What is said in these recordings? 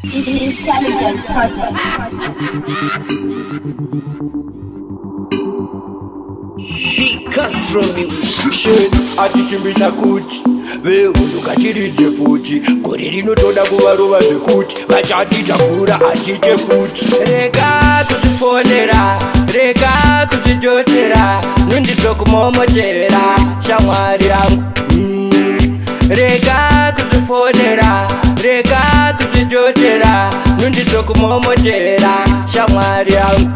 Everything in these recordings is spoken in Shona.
Intelligent Project. Castro Music atichimbisa kuti vehunduka tiridze futi gore rinotoda kuvarova zvekuti vachatitakura atite futi. Rega kuzvifonera, rega kuzvijotera, nundidzokumomotera shamwari yangu. Rega kuzvifonera, rega kuzvijotera, nundidzokumomotera shamwari yangu.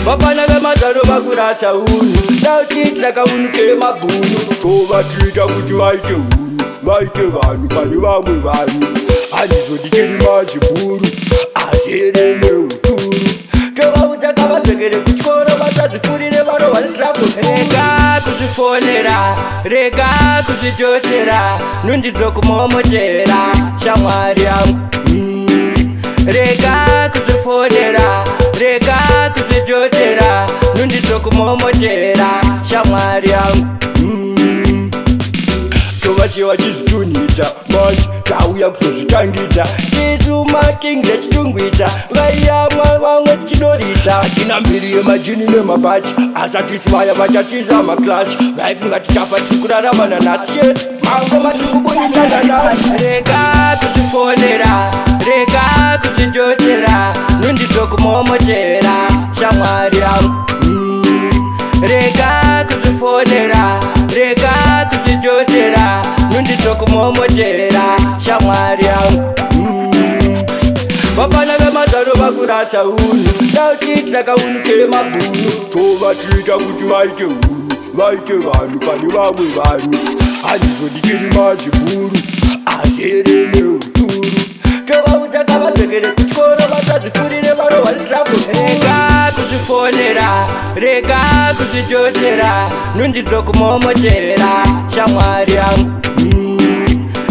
Vapana vemazano vakurasa unhu nautitira kaunukere mabhunu tovatita kuti vaite hunhu vaite vanhu pane vamwe vanhu handizvo ndichiri mazibhuru azere neuturu tovaudza kavadzokere kuchikoro vasazvifurire varova ndirabo. Rega kuzvifonera, rega kuzvijotera, nundidzokumomotera shamwari yangu. Rega kuzvifonera, rega kuzvijotera, nundidzokumomotera shamwari yangu. Tovachiva chizvitunhidza manje tauya kuzozvitangidza isu making zechitungwidza vaiyamwa vamwe tichidoridza hatina mbiri yemajini nemabachi asatisi vaya vachatiza maklasi vaifunga tichafa tichikurarama nanasi mango matikubuditsana nasi. Rega kuzvifonera, rega kuzvijotera, nundidzokumomotera shamwari yangu. Rega kuzvifonera, rega kuzvijotera, nundidzokumomotera shamwari yangu. Vapana vemazano vakurasa unhu nautitira kaunukere mabhunu tovatita kuti vaite hunhu vaite vanhu pane vamwe vanhu handizvo ndichiri mazibhuru azere neuturu tovaudza kavadzokere kuchikoro vasazvifurire varova ndirabo. Rega kuzvifonera, rega kuzvijotera, nundidzokumomotera shamwari yangu.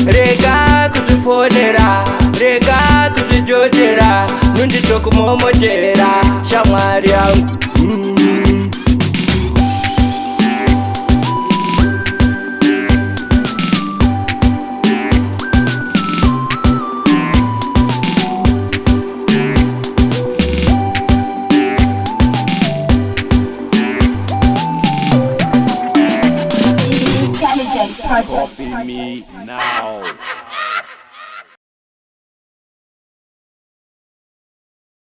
Rega kuzvifonera, rega kuzvijotera, nundidzokumomotera shamwari yangu. Intelligent Project. Copy me now.